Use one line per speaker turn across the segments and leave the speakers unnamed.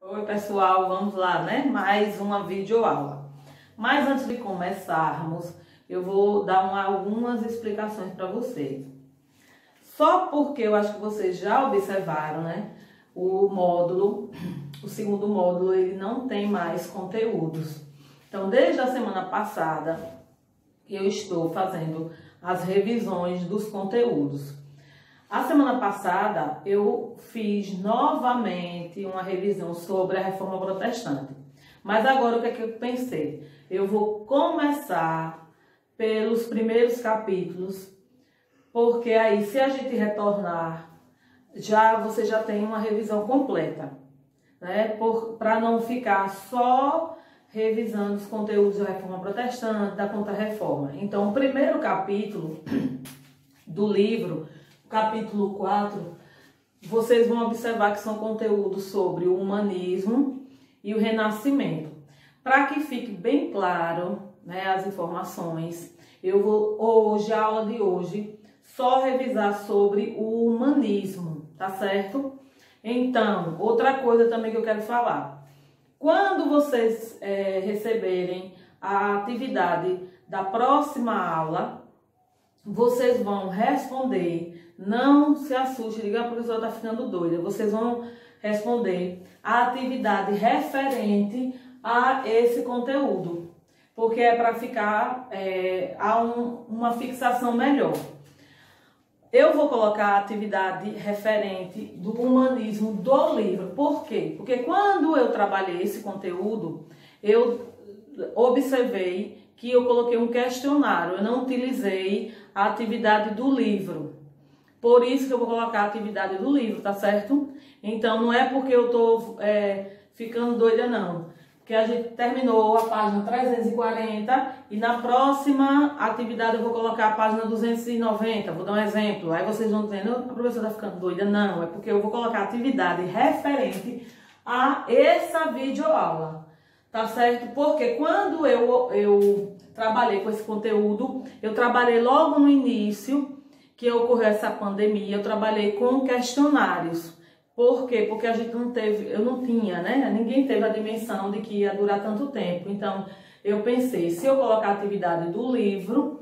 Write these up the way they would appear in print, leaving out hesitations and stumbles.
Oi pessoal, vamos lá, né? Mais uma videoaula. Mas antes de começarmos, eu vou dar algumas explicações para vocês. Só porque eu acho que vocês já observaram, né? O segundo módulo, ele não tem mais conteúdos. Então, desde a semana passada, eu estou fazendo as revisões dos conteúdos. A semana passada eu fiz novamente uma revisão sobre a Reforma Protestante. Mas agora o que é que eu pensei? Eu vou começar pelos primeiros capítulos, porque aí se a gente retornar, você já tem uma revisão completa, né? Para não ficar só revisando os conteúdos da Reforma Protestante, da Contra-Reforma. Então, o primeiro capítulo do livro, capítulo 4, vocês vão observar que são conteúdos sobre o humanismo e o renascimento. Para que fique bem claro, né, as informações, eu vou hoje, a aula de hoje, só revisar sobre o humanismo, tá certo? Então, outra coisa também que eu quero falar. Quando vocês receberem a atividade da próxima aula, vocês vão responder. Não se assuste, diga, a professora está ficando doida. Vocês vão responder a atividade referente a esse conteúdo, porque é para ficar uma fixação melhor. Eu vou colocar a atividade referente do humanismo do livro. Por quê? Porque quando eu trabalhei esse conteúdo, eu observei que eu coloquei um questionário, eu não utilizei a atividade do livro. Por isso que eu vou colocar a atividade do livro, tá certo? Então, não é porque eu tô ficando doida, não. Porque a gente terminou a página 340 e na próxima atividade eu vou colocar a página 290. Vou dar um exemplo. Aí vocês vão dizendo, a professora tá ficando doida. Não, é porque eu vou colocar a atividade referente a essa videoaula. Tá certo? Porque quando eu trabalhei com esse conteúdo, eu trabalhei logo no início que ocorreu essa pandemia, eu trabalhei com questionários. Por quê? Porque a gente não teve, eu não tinha, né? Ninguém teve a dimensão de que ia durar tanto tempo. Então, eu pensei, se eu colocar a atividade do livro,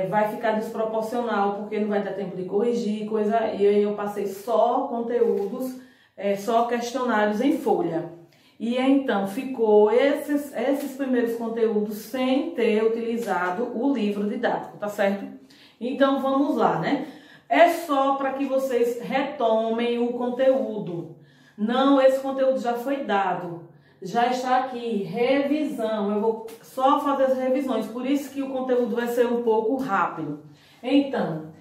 vai ficar desproporcional, porque não vai dar tempo de corrigir, coisa. E aí eu passei só conteúdos, só questionários em folha. E então ficou esses primeiros conteúdos sem ter utilizado o livro didático, tá certo? Então vamos lá, né? É só para que vocês retomem o conteúdo. Não, esse conteúdo já foi dado, já está aqui, revisão. Eu vou só fazer as revisões, por isso que o conteúdo vai ser um pouco rápido. Então,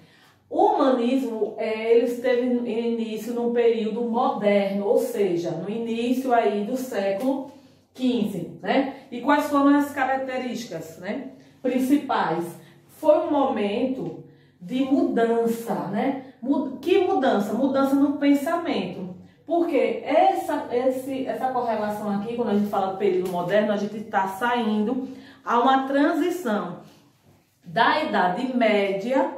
o humanismo, ele teve início num período moderno, ou seja, no início aí do século XV, né? E quais foram as características, né, principais? Foi um momento de mudança, né? Que mudança? Mudança no pensamento. Porque essa correlação aqui, quando a gente fala do período moderno, a gente está saindo a uma transição da Idade Média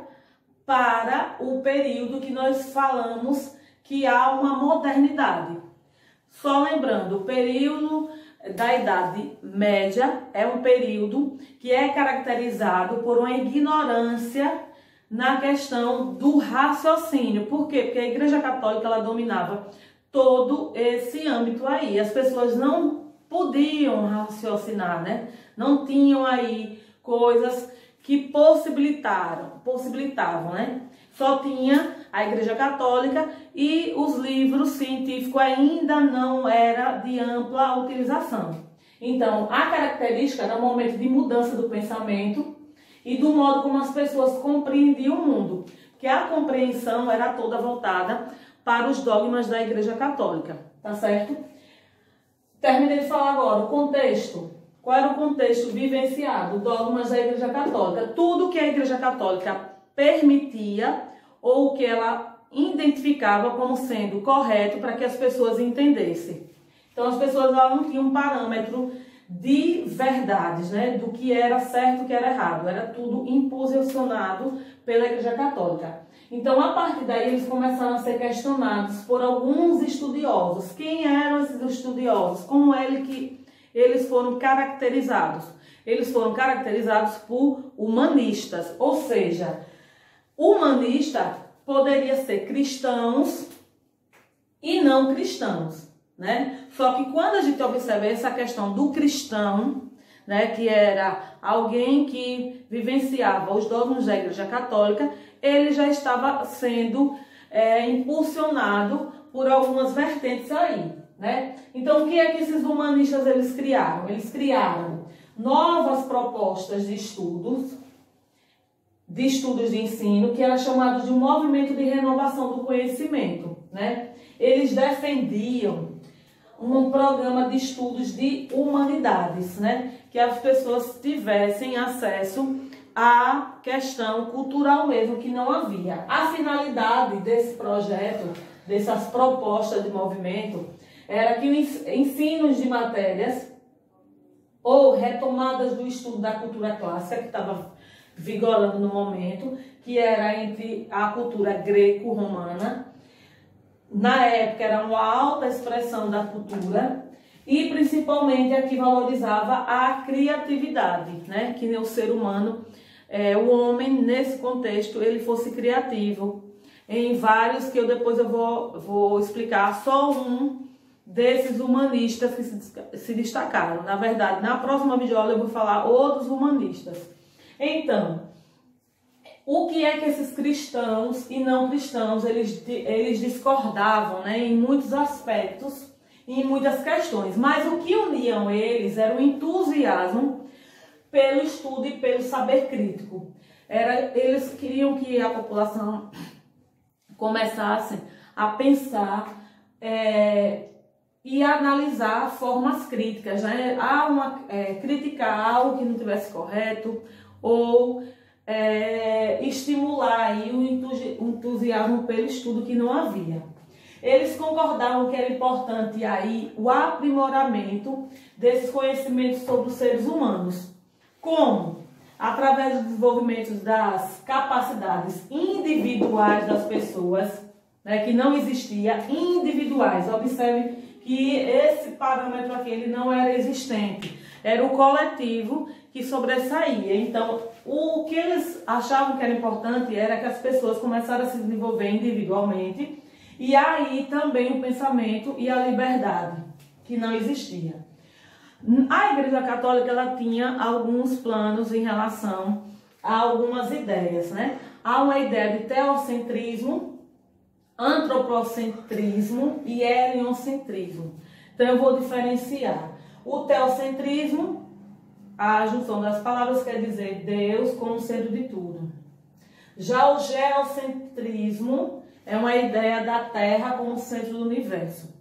para o período que nós falamos que há uma modernidade. Só lembrando, o período da Idade Média é um período que é caracterizado por uma ignorância na questão do raciocínio. Por quê? Porque a Igreja Católica ela dominava todo esse âmbito aí. As pessoas não podiam raciocinar, né? Não tinham aí coisas que possibilitavam, né? Só tinha a Igreja Católica e os livros científicos ainda não era de ampla utilização. Então, a característica era um momento de mudança do pensamento e do modo como as pessoas compreendiam o mundo, porque a compreensão era toda voltada para os dogmas da Igreja Católica, tá certo? Terminei de falar agora o contexto. Qual era o contexto vivenciado? Dogmas da Igreja Católica. Tudo que a Igreja Católica permitia ou que ela identificava como sendo correto para que as pessoas entendessem. Então, as pessoas não tinham um parâmetro de verdades, né? Do que era certo e o que era errado. Era tudo imposicionado pela Igreja Católica. Então, a partir daí, eles começaram a ser questionados por alguns estudiosos. Quem eram esses estudiosos? Como é que eles foram caracterizados? Eles foram caracterizados por humanistas, ou seja, humanista poderia ser cristãos e não cristãos, né? Só que quando a gente observa essa questão do cristão, né, que era alguém que vivenciava os dogmas da Igreja Católica, ele já estava sendo impulsionado por algumas vertentes aí, né? Então, o que é que esses humanistas eles criaram? Eles criaram novas propostas de estudos de ensino, que era chamado de um movimento de renovação do conhecimento, né? Eles defendiam um programa de estudos de humanidades, né? Que as pessoas tivessem acesso à questão cultural mesmo, que não havia. A finalidade desse projeto, dessas propostas de movimento, era que os ensinos de matérias ou retomadas do estudo da cultura clássica, que estava vigorando no momento, que era entre a cultura greco-romana. Na época era uma alta expressão da cultura e principalmente a que valorizava a criatividade, né? Que o ser humano, o homem nesse contexto, ele fosse criativo em vários, que eu depois vou explicar só um desses humanistas que se destacaram. Na verdade, na próxima videoaula eu vou falar outros humanistas. Então, o que é que esses cristãos e não cristãos, eles discordavam, né, em muitos aspectos, em muitas questões. Mas o que uniam eles era o entusiasmo pelo estudo e pelo saber crítico. Eles queriam que a população começasse a pensar e analisar formas críticas, né? Criticar algo que não tivesse correto ou estimular aí o entusiasmo pelo estudo que não havia. Eles concordavam que era importante aí o aprimoramento desses conhecimentos sobre os seres humanos. Como? Através do desenvolvimento das capacidades individuais das pessoas, né, que não existia, individuais. Observe que esse parâmetro aqui ele não era existente. Era o coletivo que sobressaía. Então, o que eles achavam que era importante era que as pessoas começaram a se desenvolver individualmente e aí também o pensamento e a liberdade, que não existia. A Igreja Católica ela tinha alguns planos em relação a algumas ideias, né? Há uma ideia de teocentrismo, antropocentrismo e heliocentrismo. Então, eu vou diferenciar. O teocentrismo, a junção das palavras quer dizer Deus como centro de tudo. Já o geocentrismo é uma ideia da Terra como centro do universo.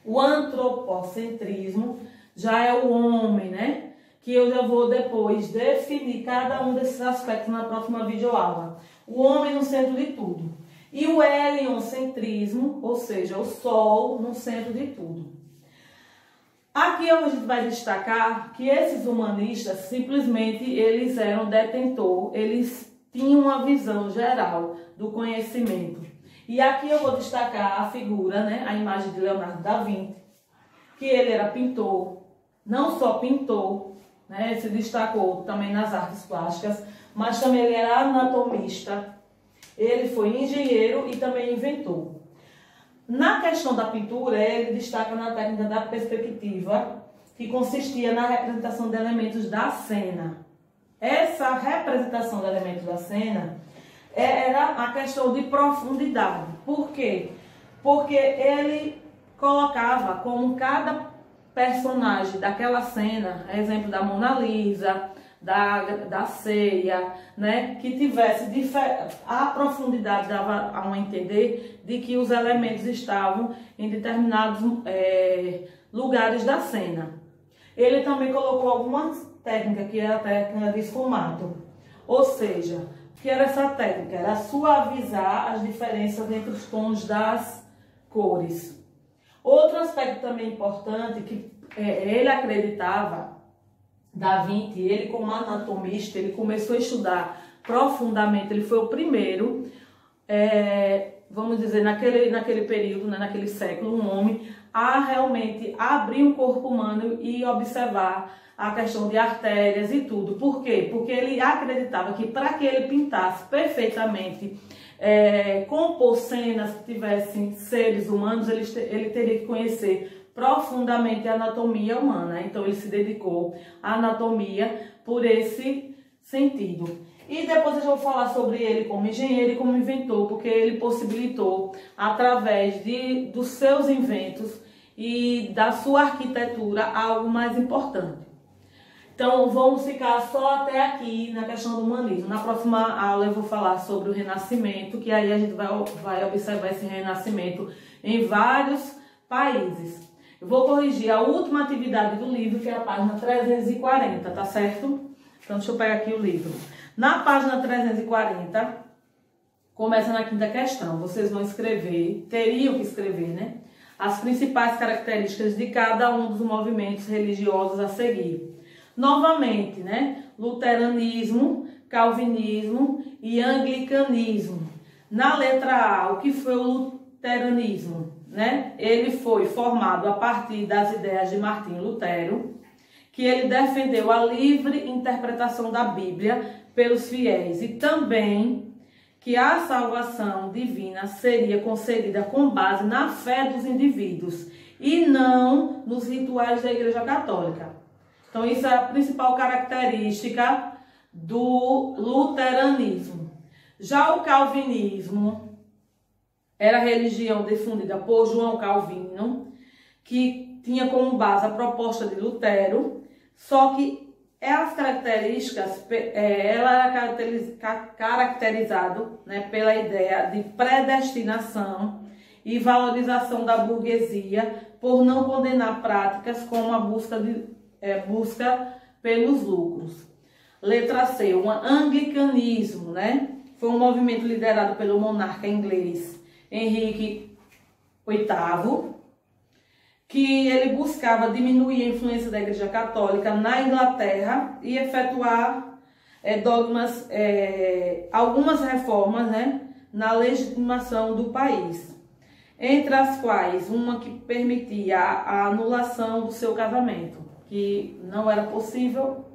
O antropocentrismo já é o homem, né? Que eu já vou depois definir cada um desses aspectos na próxima videoaula. O homem no centro de tudo. E o heliocentrismo, ou seja, o Sol no centro de tudo. Aqui a gente vai destacar que esses humanistas, simplesmente, eles eram eles tinham uma visão geral do conhecimento. E aqui eu vou destacar a figura, né, a imagem de Leonardo da Vinci, que ele era pintor, não só pintor, né, se destacou também nas artes plásticas, mas também ele era anatomista, ele foi engenheiro e também inventor. Na questão da pintura, ele destaca na técnica da perspectiva, que consistia na representação de elementos da cena. Essa representação de elementos da cena era a questão de profundidade. Por quê? Porque ele colocava como cada personagem daquela cena, exemplo da Mona Lisa, da ceia, né, que tivesse a profundidade, dava a entender de que os elementos estavam em determinados lugares da cena. Ele também colocou algumas técnicas, que era a técnica de esfumato, ou seja, o que era essa técnica? Era suavizar as diferenças entre os tons das cores. Outro aspecto também importante, que ele acreditava, Da Vinci, ele como anatomista, ele começou a estudar profundamente, ele foi o primeiro, vamos dizer, naquele período, né, naquele século, um homem a realmente abrir o corpo humano e observar a questão de artérias e tudo. Por quê? Porque ele acreditava que para que ele pintasse perfeitamente, compor cenas que tivessem seres humanos, ele teria que conhecer profundamente a anatomia humana. Então ele se dedicou à anatomia por esse sentido. E depois eu vou falar sobre ele como engenheiro e como inventor, porque ele possibilitou, através dos seus inventos e da sua arquitetura, algo mais importante. Então vamos ficar só até aqui na questão do humanismo. Na próxima aula eu vou falar sobre o Renascimento, que aí a gente vai observar esse Renascimento em vários países. Eu vou corrigir a última atividade do livro, que é a página 340, tá certo? Então deixa eu pegar aqui o livro. Na página 340, começa na quinta questão. Vocês vão escrever, teriam que escrever, né? As principais características de cada um dos movimentos religiosos a seguir. Novamente, né? Luteranismo, calvinismo e anglicanismo. Na letra A, o que foi o luteranismo? Né? Ele foi formado a partir das ideias de Martinho Lutero, que ele defendeu a livre interpretação da Bíblia pelos fiéis e também que a salvação divina seria concedida com base na fé dos indivíduos e não nos rituais da Igreja Católica. Então isso é a principal característica do luteranismo. Já o calvinismo era a religião difundida por João Calvino, que tinha como base a proposta de Lutero, só que as características, ela era caracterizado, né, pela ideia de predestinação e valorização da burguesia, por não condenar práticas como a busca pelos lucros. Letra C, o anglicanismo, né? Foi um movimento liderado pelo monarca inglês Henrique VIII, que ele buscava diminuir a influência da Igreja Católica na Inglaterra e efetuar algumas reformas, né, na legitimação do país, entre as quais uma que permitia a anulação do seu casamento, que não era possível,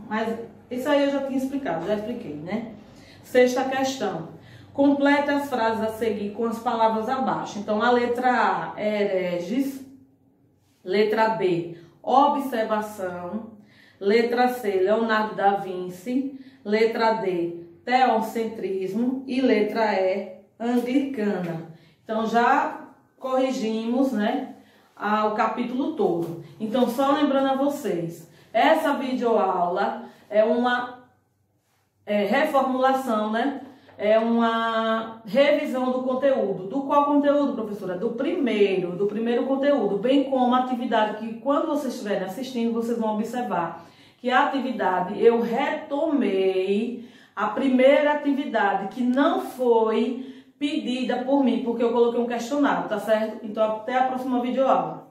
mas isso aí eu já tinha explicado, já expliquei, né? Sexta questão. Complete as frases a seguir com as palavras abaixo. Então, a letra A, hereges. Letra B, observação. Letra C, Leonardo da Vinci. Letra D, teocentrismo. E letra E, anglicana. Então, já corrigimos, né, o capítulo todo. Então, só lembrando a vocês, essa videoaula é uma reformulação, né? É uma revisão do conteúdo. Do qual conteúdo, professora? Do primeiro conteúdo, bem como a atividade que, quando vocês estiverem assistindo, vocês vão observar que a atividade, eu retomei a primeira atividade que não foi pedida por mim, porque eu coloquei um questionário, tá certo? Então, até a próxima videoaula.